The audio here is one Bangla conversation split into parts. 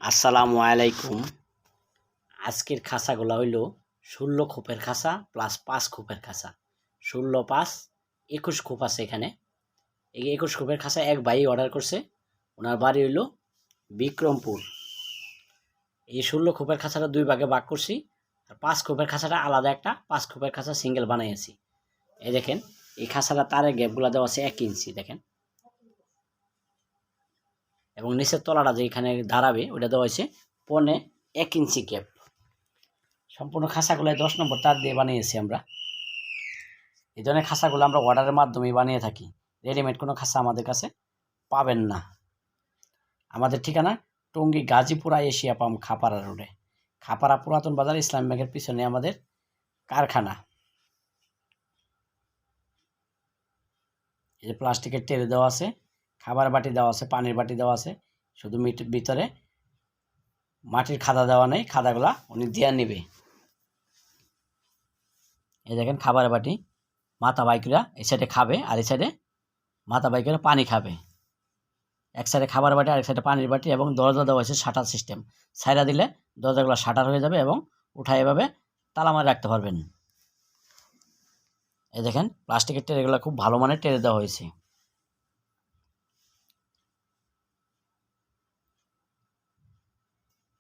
আসসালামু আলাইকুম। আজকের খাঁচাগুলা হইল ১৬ খোপের খাঁচা প্লাস ৫ খোপের খাঁচা। ১৬ ৫ ২১ খোপ আছে এখানে। এই ২১ খোপের খাঁচা এক ভাই অর্ডার করছে, ওনার বাড়ি হইল বিক্রমপুর। এই ১৬ খোপের খাঁচাটা দুই ভাগে ভাগ করছি, আর ৫ খোপের খাঁচাটা আলাদা একটা ৫ খোপের খাঁচা সিঙ্গেল বানাইছি। এই দেখেন, এই খাঁচাটা তারের গ্যাপগুলো দেওয়া আছে ১ ইঞ্চি দেখেন, এবং নিচের তলাটা যেখানে দাঁড়াবে ওটা দেওয়া হয়েছে ১.৫ ইঞ্চি গ্যাপ। সম্পূর্ণ খাঁচাগুলোয় ১০ নম্বর তার দিয়ে বানিয়েছি আমরা। এই ধরনের খাঁচাগুলো আমরা অর্ডারের মাধ্যমেই বানিয়ে থাকি, রেডিমেড কোনো খাঁচা আমাদের কাছে পাবেন না। আমাদের ঠিকানা টঙ্গী গাজীপুরা এশিয়া পাম্প খাপাড়া রোডে, খাপাড়া পুরাতন বাজার ইসলামী ব্যাংকের পিছনে আমাদের কারখানা। এই যে প্লাস্টিকের ট্রে দেওয়া আছে, খাবার বাটি দেওয়া আছে, পানির বাটি দেওয়া আছে, শুধু ভিতরে মাটির খাদা দেওয়া নেই, খাদাগুলা উনি দিয়ে নেবে। এই দেখেন খাবার বাটি, মাথা বাইকরা এই সাইডে খাবে আর এই সাইডে মাথা বাইকরা পানি খাবে। এক সাইডে খাবার বাটি আর এক সাইডে পানির বাটি, এবং দরজা দেওয়া হয়েছে শাটার সিস্টেম। ছাইরা দিলে দরজাগুলো শাটার হয়ে যাবে এবং উঠায় এভাবে তালা মারে রাখতে পারবেন। এই দেখেন প্লাস্টিকের ট্রেগুলো খুব ভালো মানের ট্রে দেওয়া হয়েছে।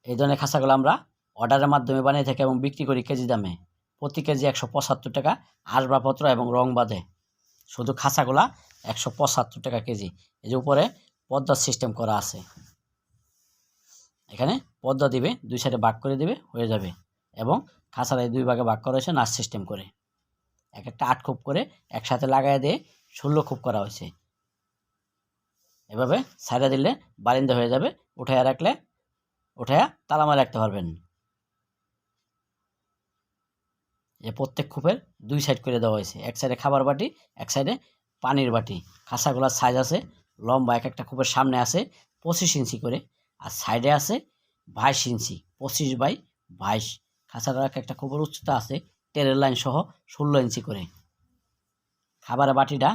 এই ধরনের খাঁচাগুলো আমরা অর্ডারের মাধ্যমে বানিয়ে থাকি এবং বিক্রি করি কেজি দামে। প্রতি কেজি ১৭৫ টাকা, আসবাবপত্র এবং রং বাদে। শুধু খাঁচাগুলা ১৭৫ টাকা কেজি। এই যে উপরে পর্দার সিস্টেম করা আছে, এখানে পর্দা দিবে, দুই সাইডে ভাগ করে দিবে, হয়ে যাবে। এবং খাঁচার এই দুই ভাগে ভাগ করা হয়েছে নাচ সিস্টেম করে, এক একটা ৮ খোপ করে একসাথে লাগাই দিয়ে ১৬ খোপ করা হয়েছে। এভাবে সাইডে দিলে বারিন্দা হয়ে যাবে, উঠাইয়া রাখলে উঠাইয়া তালা মারে রাখতে পারবেন। যে প্রত্যেক খোপের দুই সাইড করে দেওয়া হয়েছে, এক সাইডে খাবার বাটি, এক সাইডে পানির বাটি। খাঁচাগুলোর সাইজ আছে, লম্বা এক একটা খোপের সামনে আছে ২৫ ইঞ্চি করে, আর সাইডে আছে ২২ ইঞ্চি, ২৫ বাই ২২। খাঁচাটার এক একটা খোপের উচ্চতা আছে টেরের লাইন সহ ১৬ ইঞ্চি করে। খাবারের বাটিটা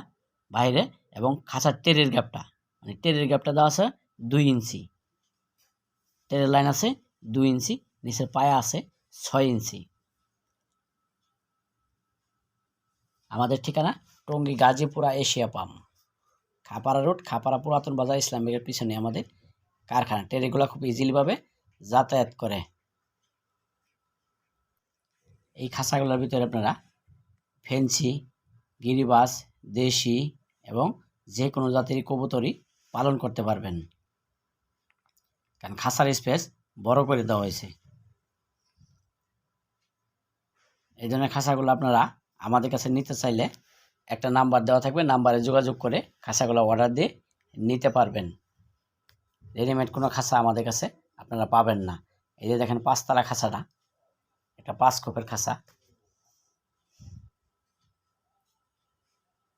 বাইরে এবং খাঁচার টেরের গ্যাপটা, মানে টেরের গ্যাপটা দেওয়া আছে ২ ইঞ্চি, টেরের লাইন আছে ২ ইঞ্চি, নিচের পায়া আছে ৬ ইঞ্চি। আমাদের ঠিকানা Tongi Gazipura Asia pump, Khapara road, Khapara পুরাতন বাজার ইসলাম ব্যাংকের পিছনে আমাদের কারখানা। ট্রেগুলো খুব ইজিলিভাবে যাতায়াত করে। এই খাঁচাগুলোর ভিতরে আপনারা ফেন্সি, গিরিবাজ, দেশি এবং যে কোনো জাতির কবুতরই পালন করতে পারবেন, কারণ খাঁচার স্পেস বড় করে দেওয়া হয়েছে। এই ধরনের খাঁচাগুলো আপনারা আমাদের কাছে নিতে চাইলে একটা নাম্বার দেওয়া থাকবে, নাম্বারে যোগাযোগ করে খাঁচাগুলো অর্ডার দিয়ে নিতে পারবেন। রেডিমেড কোনো খাঁচা আমাদের কাছে আপনারা পাবেন না। এই যে দেখেন ৫ তলা খাঁচাটা, একটা ৫ খোপের খাঁচা,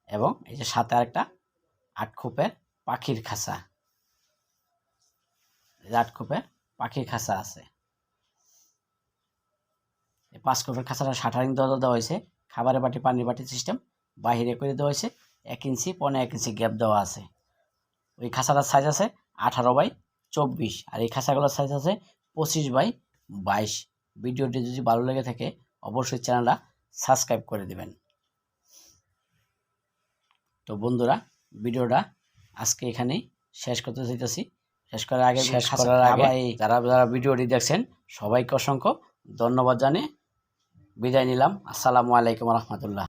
এবং এই যে সাথে আরেকটা ৮ খোপের পাখির খাঁচা। ৮ খোপের পাখির খাঁচা আছে। এই ৫ খোপের খাঁচাটা শাটারিং দরজা দেওয়া হয়েছে, খাবারের বাটি, পানির বাটি সিস্টেম বাহিরে করে দেওয়া হয়েছে। ১ ইঞ্চি ১.৫ ইঞ্চি গ্যাপ দেওয়া আছে। ওই খাঁচাটার সাইজ আছে ১৮ বাই ২৪, আর এই খাঁচাগুলোর সাইজ আছে ২৫ বাই ২২। ভিডিওটি যদি ভালো লেগে থাকে অবশ্যই চ্যানেলটা সাবস্ক্রাইব করে দেবেন। তো বন্ধুরা, ভিডিওটা আজকে এখানেই শেষ করতে চাইতেছি। শেষ করার আগে যারা ভিডিওটি দেখছেন সবাইকে অসংখ্য ধন্যবাদ জানিয়ে বিদায় নিলাম। আসসালামু আলাইকুম রহমতুল্লাহ।